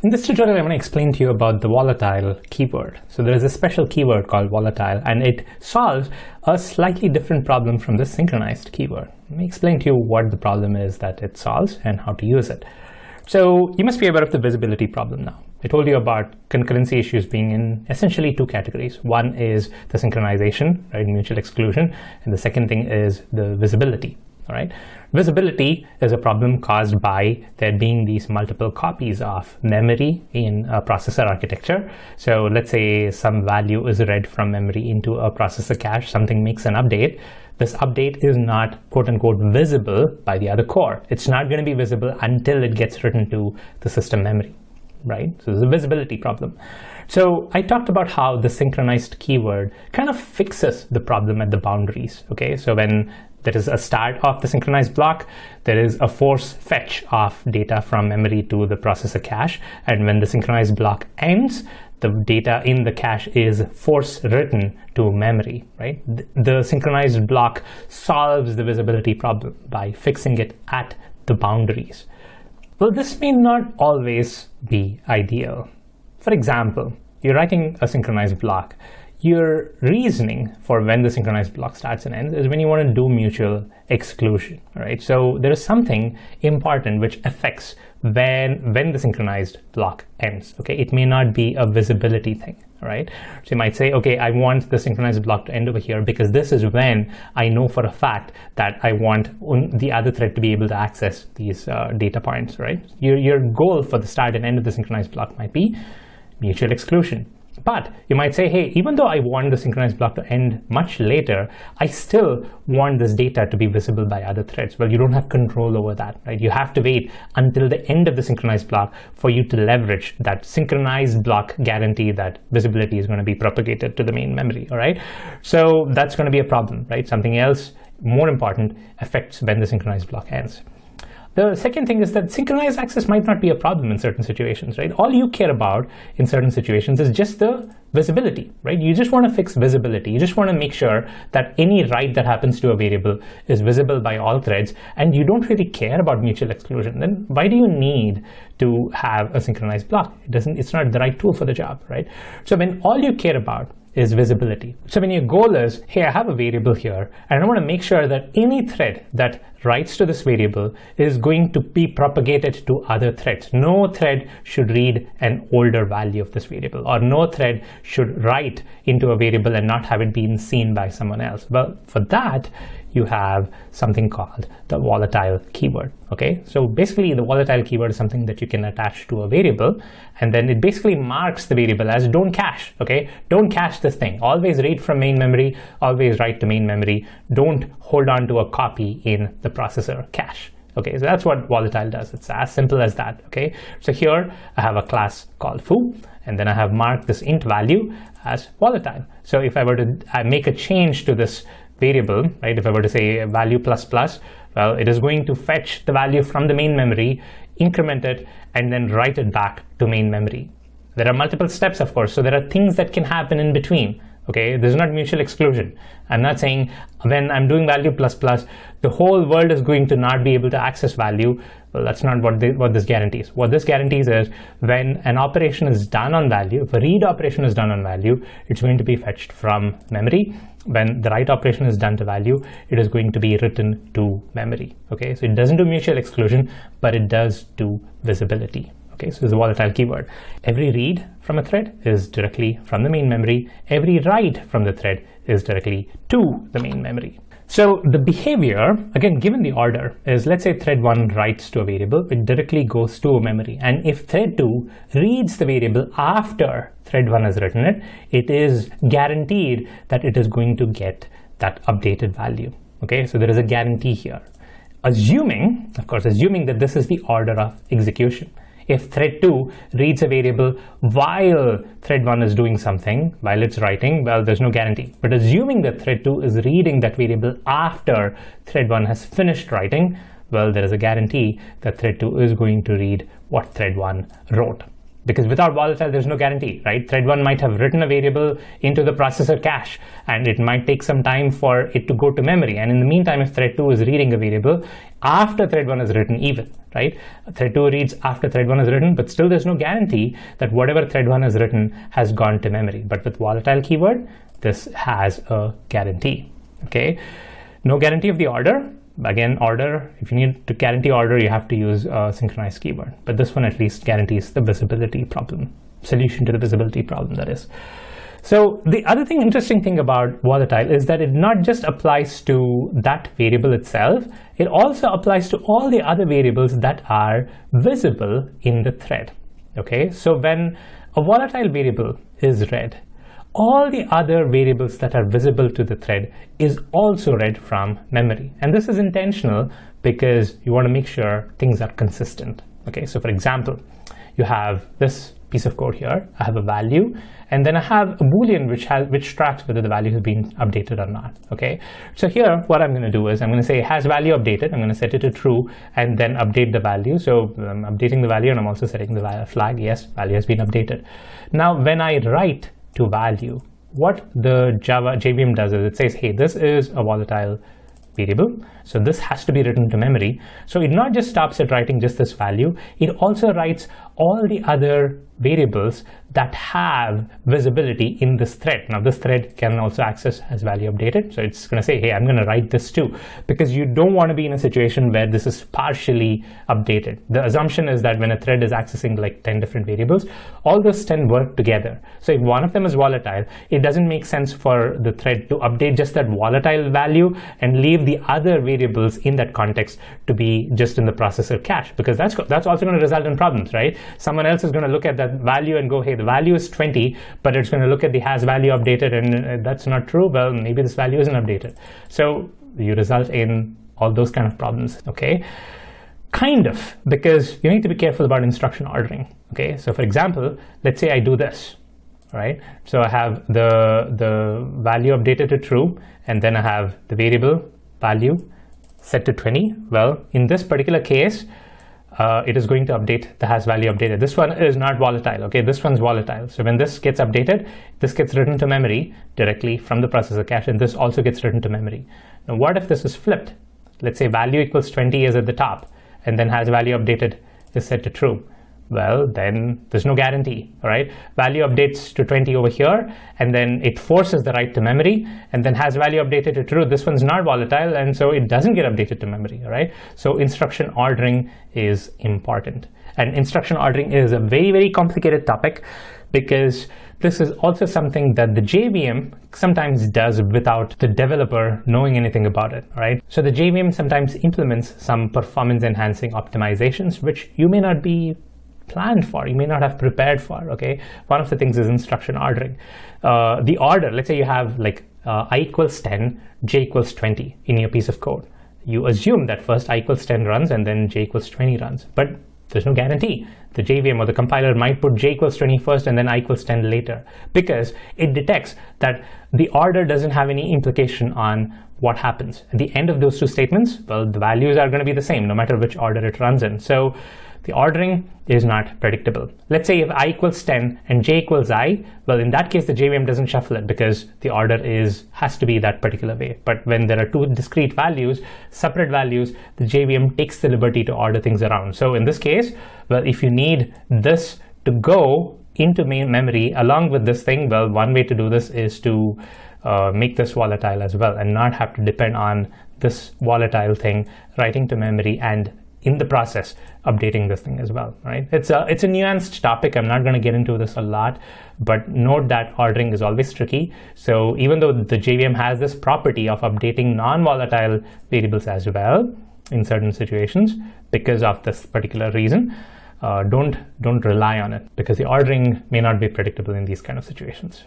In this tutorial, I'm going to explain to you about the volatile keyword. So there is a special keyword called volatile, and it solves a slightly different problem from the synchronized keyword. Let me explain to you what the problem is that it solves and how to use it. So you must be aware of the visibility problem now. I told you about concurrency issues being in essentially two categories. One is the synchronization, right, mutual exclusion, and the second thing is the visibility. All right. Visibility is a problem caused by there being these multiple copies of memory in a processor architecture. So let's say some value is read from memory into a processor cache, something makes an update. This update is not quote unquote visible by the other core. It's not going to be visible until it gets written to the system memory, right? So there's a visibility problem. So I talked about how the synchronized keyword kind of fixes the problem at the boundaries. Okay, so when there is a start of the synchronized block, there is a force fetch of data from memory to the processor cache. And when the synchronized block ends, the data in the cache is force written to memory, right? The synchronized block solves the visibility problem by fixing it at the boundaries. Well, this may not always be ideal. For example, you're writing a synchronized block. Your reasoning for when the synchronized block starts and ends is when you want to do mutual exclusion, all right? So there is something important which affects when the synchronized block ends, okay? It may not be a visibility thing, all right? So you might say, okay, I want the synchronized block to end over here because this is when I know for a fact that I want the other thread to be able to access these data points, right? Your goal for the start and end of the synchronized block might be mutual exclusion. But you might say, hey, even though I want the synchronized block to end much later, I still want this data to be visible by other threads. Well, you don't have control over that, right? You have to wait until the end of the synchronized block for you to leverage that synchronized block guarantee that visibility is going to be propagated to the main memory, all right? So that's going to be a problem, right? Something else more important affects when the synchronized block ends. The second thing is that synchronized access might not be a problem in certain situations, right? All you care about in certain situations is just the visibility, right? You just want to fix visibility. You just want to make sure that any write that happens to a variable is visible by all threads, and you don't really care about mutual exclusion. Then why do you need to have a synchronized block? It's not the right tool for the job, right? So when all you care about is visibility. So when your goal is, hey, I have a variable here, and I want to make sure that any thread that writes to this variable is going to be propagated to other threads. No thread should read an older value of this variable, or no thread should write into a variable and not have it been seen by someone else. Well, for that, you have something called the volatile keyword, okay? So basically, the volatile keyword is something that you can attach to a variable, and then it basically marks the variable as don't cache, okay? Don't cache this thing. Always read from main memory, always write to main memory. Don't hold on to a copy in the processor cache. Okay, so that's what volatile does. It's as simple as that, okay? So here I have a class called foo, and then I have marked this int value as volatile. So if I were to make a change to this variable, right, if I were to say value plus plus, well, it is going to fetch the value from the main memory, increment it, and then write it back to main memory. There are multiple steps, of course, so there are things that can happen in between. Okay, there's not mutual exclusion. I'm not saying when I'm doing value plus plus, the whole world is going to not be able to access value. Well, that's not what this guarantees. What this guarantees is when an operation is done on value, if a read operation is done on value, it's going to be fetched from memory. When the write operation is done to value, it is going to be written to memory. Okay, so it doesn't do mutual exclusion, but it does do visibility. Okay, so it's a volatile keyword. Every read from a thread is directly from the main memory. Every write from the thread is directly to the main memory. So the behavior, again, given the order, is let's say thread 1 writes to a variable, it directly goes to a memory. And if thread 2 reads the variable after thread 1 has written it, it is guaranteed that it is going to get that updated value. Okay, so there is a guarantee here. Assuming that this is the order of execution. If thread 2 reads a variable while thread 1 is doing something, while it's writing, well, there's no guarantee. But assuming that thread 2 is reading that variable after thread 1 has finished writing, well, there is a guarantee that thread 2 is going to read what thread 1 wrote. Because without volatile, there's no guarantee, right? Thread 1 might have written a variable into the processor cache, and it might take some time for it to go to memory. And in the meantime, if thread 2 is reading a variable after thread 1 is written even, right? Thread 2 reads after thread 1 is written, but still there's no guarantee that whatever thread 1 has written has gone to memory. But with volatile keyword, this has a guarantee, okay? No guarantee of the order. Again, order, if you need to guarantee order, you have to use a synchronized keyword. But this one at least guarantees the visibility problem, solution to the visibility problem, that is. So the other interesting thing about volatile is that it not just applies to that variable itself, it also applies to all the other variables that are visible in the thread. Okay, so when a volatile variable is read, all the other variables that are visible to the thread is also read from memory. And this is intentional because you want to make sure things are consistent. Okay, so for example, you have this piece of code here. I have a value, and then I have a Boolean which tracks whether the value has been updated or not. Okay, so here what I'm going to do is I'm going to say has value updated. I'm going to set it to true and then update the value. So I'm updating the value and I'm also setting the flag. Yes, value has been updated. Now when I write to value, what the Java JVM does is it says, hey, this is a volatile variable, so this has to be written to memory. So it not just stops at writing just this value, it also writes all the other variables that have visibility in this thread. Now this thread can also access as value updated, so it's going to say, hey, I'm going to write this too, because you don't want to be in a situation where this is partially updated. The assumption is that when a thread is accessing like 10 different variables, all those 10 work together. So if one of them is volatile, it doesn't make sense for the thread to update just that volatile value and leave the other variables in that context to be just in the processor cache, because that's also going to result in problems, right? Someone else is going to look at that value and go, hey, the value is 20, but it's going to look at the has value updated, and that's not true. Well, maybe this value isn't updated. So you result in all those kind of problems, okay? Kind of, because you need to be careful about instruction ordering, okay? So for example, let's say I do this, right? So I have the value updated to true, and then I have the variable value set to 20. Well, in this particular case, it is going to update the has value updated. This one is not volatile, okay? This one's volatile. So when this gets updated, this gets written to memory directly from the processor cache, and this also gets written to memory. Now what if this is flipped? Let's say value equals 20 is at the top, and then has value updated is set to true. Well, then there's no guarantee, all right? Value updates to 20 over here, and then it forces the write to memory, and then has value updated to true. This one's not volatile, and so it doesn't get updated to memory, all right? So instruction ordering is important. And instruction ordering is a very, very complicated topic, because this is also something that the JVM sometimes does without the developer knowing anything about it, right? So the JVM sometimes implements some performance enhancing optimizations, which you may not be planned for, you may not have prepared for, okay? One of the things is instruction ordering. The order, let's say you have like I equals 10, j equals 20 in your piece of code. You assume that first I equals 10 runs and then j equals 20 runs, but there's no guarantee. The JVM or the compiler might put j equals 20 first and then I equals 10 later, because it detects that the order doesn't have any implication on what happens. At the end of those two statements, well, the values are going to be the same no matter which order it runs in. So the ordering is not predictable. Let's say if I equals 10 and j equals I, well, in that case, the JVM doesn't shuffle it because the order has to be that particular way. But when there are two discrete values, separate values, the JVM takes the liberty to order things around. So in this case, well, if you need this to go into main memory along with this thing, well, one way to do this is to make this volatile as well and not have to depend on this volatile thing writing to memory and in the process updating this thing as well, right? It's a nuanced topic. I'm not going to get into this a lot, but note that ordering is always tricky. So even though the JVM has this property of updating non-volatile variables as well in certain situations because of this particular reason, don't rely on it, because the ordering may not be predictable in these kind of situations.